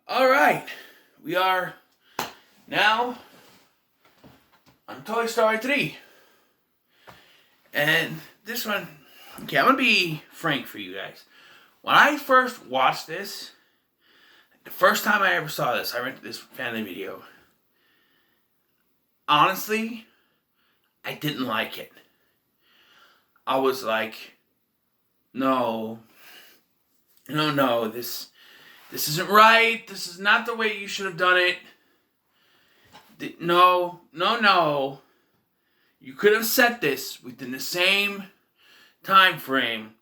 Alright, we are now on Toy Story 3. And this one, okay, I'm going to be frank for you guys. When I first watched this, the first time I ever saw this, I rented this family video. Honestly, I didn't like it. I was like, no, this isn't right. This is not the way you should have done it. No. You could have set this within the same time frame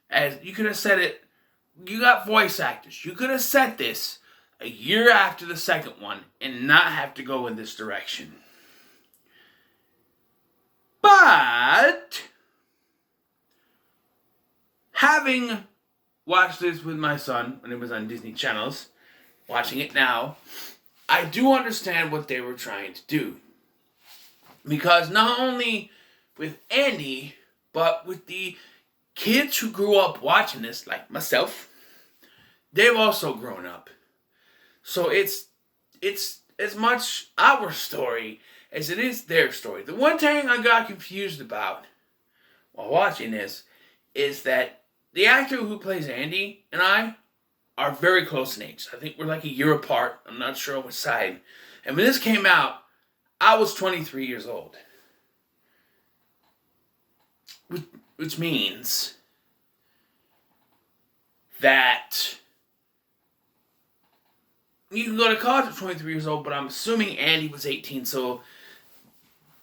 as you could have set it. You got voice actors. You could have set this a year after the second one and not have to go in this direction. But having watched this with my son when it was on Disney channels, watching it now, I do understand what they were trying to do. Because not only with Andy, but with the kids who grew up watching this, like myself, they've also grown up. So it's as much our story as it is their story. The one thing I got confused about while watching this is that the actor who plays Andy and I are very close in age. I think we're like a year apart. I'm not sure on which side. And when this came out, I was 23 years old. Which means that you can go to college at 23 years old, but I'm assuming Andy was 18, so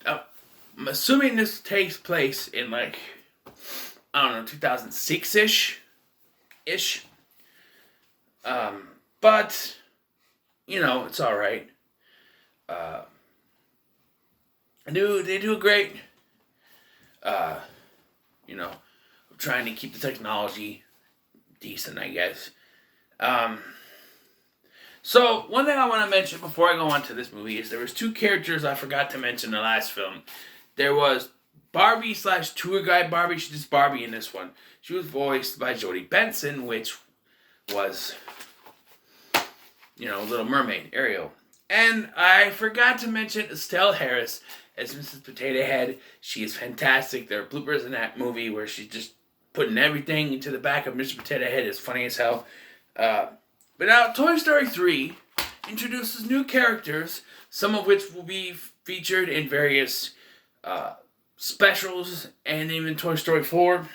I'm assuming this takes place in 2006-ish. But, it's alright. They do a great, trying to keep the technology decent, I guess. So, one thing I want to mention before I go on to this movie is there was two characters I forgot to mention in the last film. There was Barbie / tour guide Barbie. She's just Barbie in this one. She was voiced by Jodie Benson, which was, Little Mermaid, Ariel. And I forgot to mention Estelle Harris as Mrs. Potato Head. She is fantastic. There are bloopers in that movie where she's just putting everything into the back of Mr. Potato Head. It's funny as hell. But now, Toy Story 3 introduces new characters, some of which will be featured in various specials and even Toy Story 4.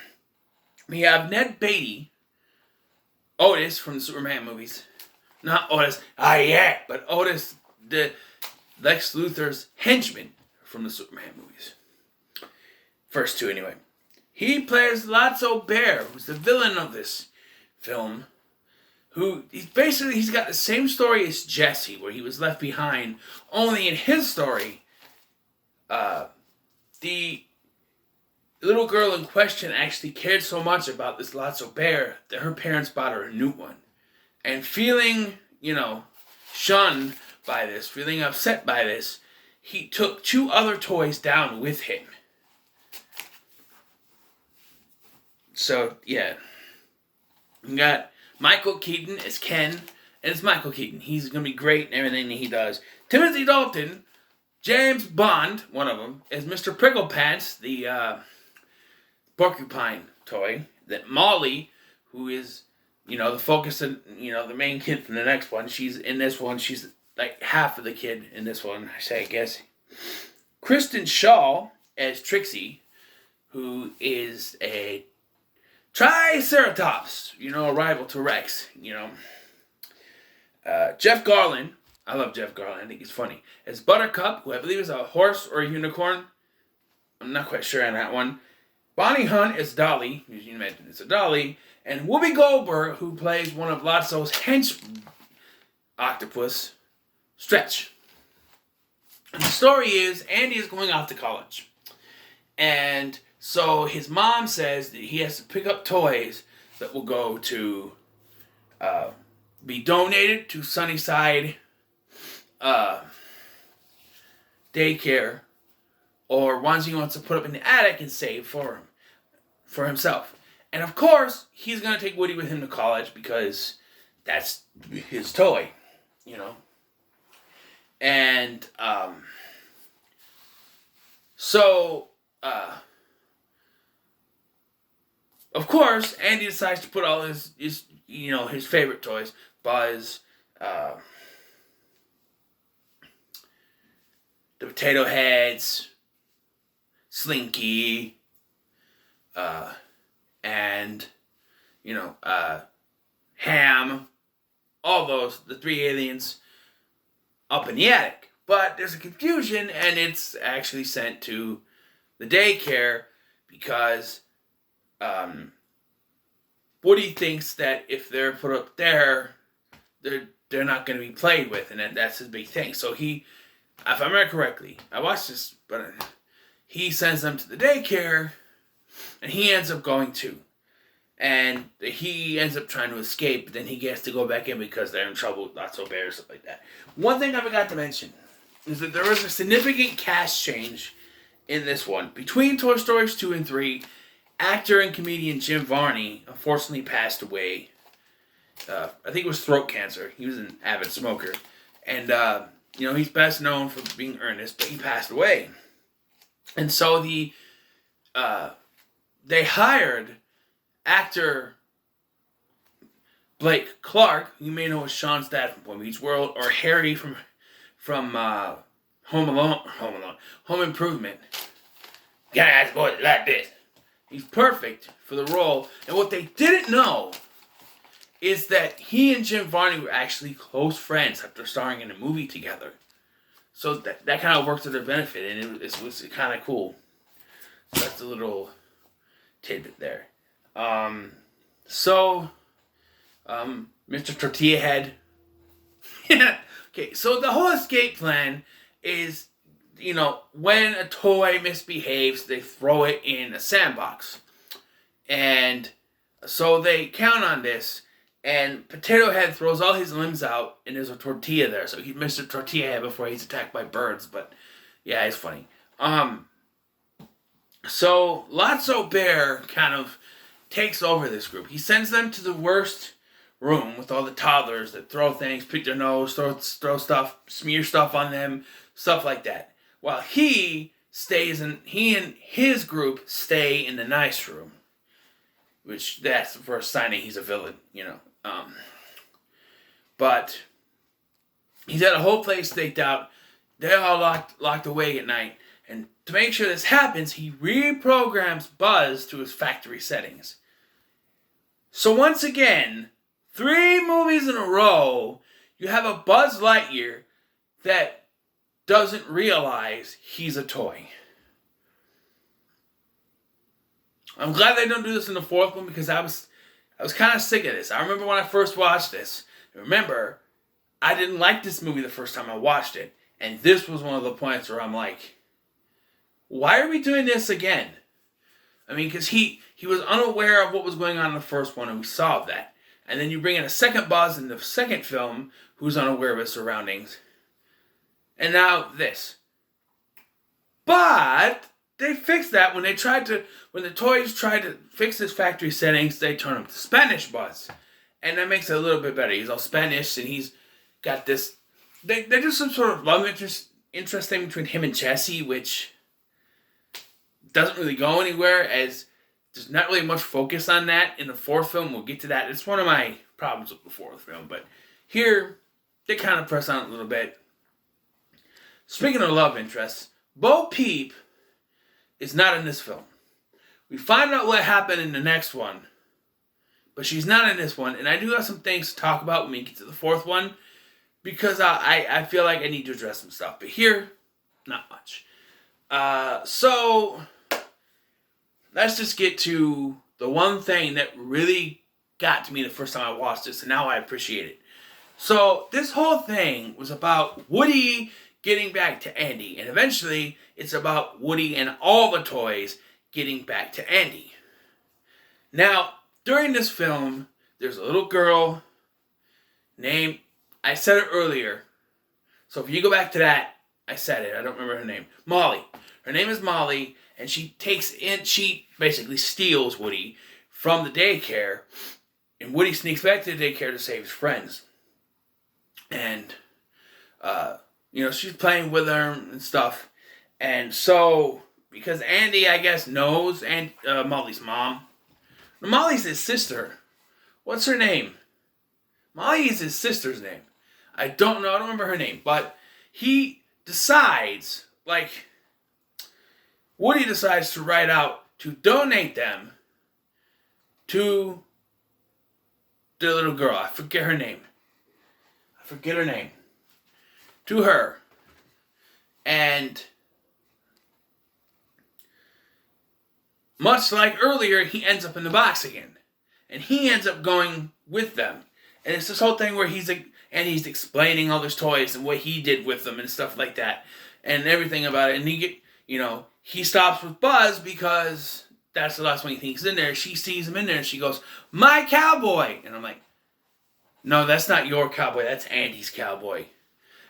We have Ned Beatty, Otis from the Superman movies. Not Otis, but Otis, the Lex Luthor's henchman from the Superman movies. First two, anyway. He plays Lotso Bear, who's the villain of this film, he's got the same story as Jesse, where he was left behind, only in his story, the little girl in question actually cared so much about this Lotso Bear that her parents bought her a new one. And feeling, shunned by this, feeling upset by this, he took two other toys down with him. So, yeah. We got Michael Keaton as Ken, and it's Michael Keaton. He's going to be great in everything that he does. Timothy Dalton, James Bond, one of them, is Mr. Pricklepants, the porcupine toy. That Molly, who is, the focus of, the main kid from the next one, she's in this one. She's like half of the kid in this one, I guess. Kristen Shaw as Trixie, who is a Triceratops, a rival to Rex, Jeff Garlin, I love Jeff Garlin, I think he's funny, as Buttercup, who I believe is a horse or a unicorn. I'm not quite sure on that one. Bonnie Hunt is Dolly, as you mentioned, it's a Dolly, and Whoopi Goldberg, who plays one of Lotso's hench octopus, Stretch. And the story is, Andy is going off to college, and so his mom says that he has to pick up toys that will go to be donated to Sunnyside daycare, or ones he wants to put up in the attic and save for himself. And of course, he's going to take Woody with him to college because that's his toy, And so of course, Andy decides to put all his favorite toys, Buzz, the Potato Heads, Slinky, and Ham, all those, the 3 aliens, up in the attic. But there's a confusion, and it's actually sent to the daycare because Woody thinks that if they're put up there, they're not going to be played with, and that's his big thing. So he, if I remember correctly, I watched this, but he sends them to the daycare, and he ends up going too. And he ends up trying to escape, but then he gets to go back in because they're in trouble with Lotso Bear, stuff like that. One thing I forgot to mention is that there was a significant cast change in this one. Between Toy Stories 2 and 3, actor and comedian Jim Varney unfortunately passed away. I think it was throat cancer. He was an avid smoker. And, he's best known for being earnest, but he passed away. And so they hired actor Blake Clark, you may know as Sean's dad from Boy Meets World, or Harry from Home Improvement. Gotta ask boys like this. He's perfect for the role. And what they didn't know is that he and Jim Varney were actually close friends after starring in a movie together. So that kind of worked to their benefit, and it was kind of cool. So that's a little tidbit there. Mr. Tortilla Head. Okay, so the whole escape plan is, when a toy misbehaves, they throw it in a sandbox. And so they count on this, and Potato Head throws all his limbs out, and there's a tortilla there. So he's Mr. Tortilla Head before he's attacked by birds, but yeah, it's funny. So Lotso Bear kind of takes over this group. He sends them to the worst room with all the toddlers that throw things, pick their nose, throw stuff, smear stuff on them, stuff like that. While he and his group stay in the nice room, which that's the first sign that he's a villain, But he's got a whole place staked out. They're all locked away at night. And to make sure this happens, he reprograms Buzz to his factory settings. So once again, 3 movies in a row, you have a Buzz Lightyear that doesn't realize he's a toy. I'm glad they don't do this in the 4th one because I was kind of sick of this. I remember when I first watched this. Remember, I didn't like this movie the first time I watched it. And this was one of the points where I'm like, why are we doing this again? I mean, because he was unaware of what was going on in the first one, and we solved that. And then you bring in a second Buzz in the second film who's unaware of his surroundings. And now this. But they fixed that when the toys tried to fix his factory settings, they turn him to Spanish Buzz. And that makes it a little bit better. He's all Spanish, and he's got this. They do some sort of love interest thing between him and Jessie, which doesn't really go anywhere, as there's not really much focus on that in the 4th film. We'll get to that. It's one of my problems with the 4th film, but here they kind of press on it a little bit. Speaking of love interests, Bo Peep is not in this film. We find out what happened in the next one, but she's not in this one, and I do have some things to talk about when we get to the 4th one, because I feel like I need to address some stuff, but here, not much. So let's just get to the one thing that really got to me the first time I watched this, and now I appreciate it. So this whole thing was about Woody getting back to Andy, and eventually it's about Woody and all the toys getting back to Andy. Now, during this film, there's a little girl named, I said it earlier, so if you go back to that, I said it, I don't remember her name, Molly. Her name is Molly, and she basically steals Woody from the daycare and Woody sneaks back to the daycare to save his friends. And, she's playing with her and stuff. And so, because Andy, I guess, knows Molly's mom. Molly's his sister. What's her name? Molly is his sister's name. I don't know. I don't remember her name. But he decides, Woody decides to write out to donate them to the little girl. I forget her name. To her. And much like earlier, he ends up in the box again. And he ends up going with them. And it's this whole thing where he's explaining all his toys and what he did with them and stuff like that. And everything about it. And he stops with Buzz because that's the last one he thinks in there. She sees him in there and she goes, "My cowboy!" And I'm like, "No, that's not your cowboy. That's Andy's cowboy."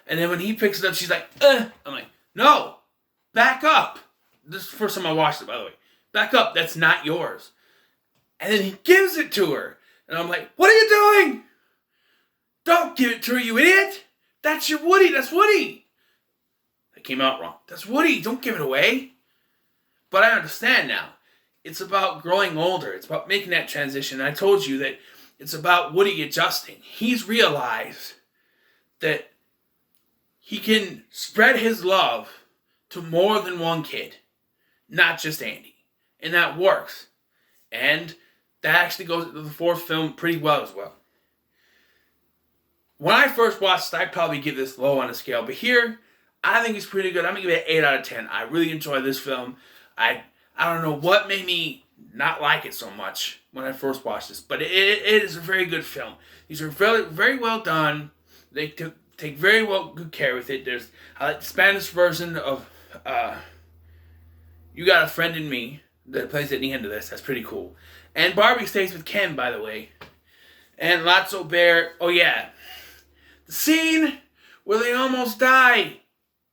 And then when he picks it up, she's like, "Ugh." I'm like, "No, back up." This is the first time I watched it, by the way. Back up. That's not yours. And then he gives it to her. And I'm like, "What are you doing? Don't give it to her, you idiot. That's your Woody. That's Woody." That came out wrong. That's Woody. Don't give it away. But I understand now. It's about growing older. It's about making that transition. I told you that it's about Woody adjusting. He's realized that he can spread his love to more than one kid, not just Andy. And that works. And that actually goes into the fourth film pretty well as well. When I first watched it, I'd probably give this low on a scale. But here, I think it's pretty good. I'm going to give it an 8 out of 10. I really enjoy this film. I don't know what made me not like it so much when I first watched this. But it is a very good film. These are very, very well done. They take very good care with it. I like the Spanish version of You Got a Friend in Me that plays at the end of this. That's pretty cool. And Barbie stays with Ken, by the way. And Lotso Bear. Oh, yeah. The scene where they almost die.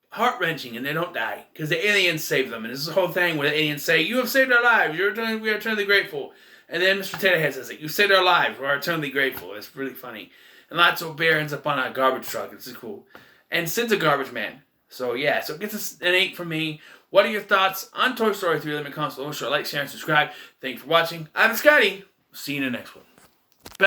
Heart-wrenching, and they don't die. Because the aliens save them. And this is the whole thing where the aliens say, "You have saved our lives. We are eternally grateful." And then Mr. Potato Head says it. "You saved our lives. We are eternally grateful." It's really funny. And Lotso Bear ends up on a garbage truck. This is cool. And Sid's a garbage man. So, yeah. So, it gets an 8 from me. What are your thoughts on Toy Story 3? Let me comment below. Like, share, and subscribe. Thank you for watching. I'm Scotty. See you in the next one.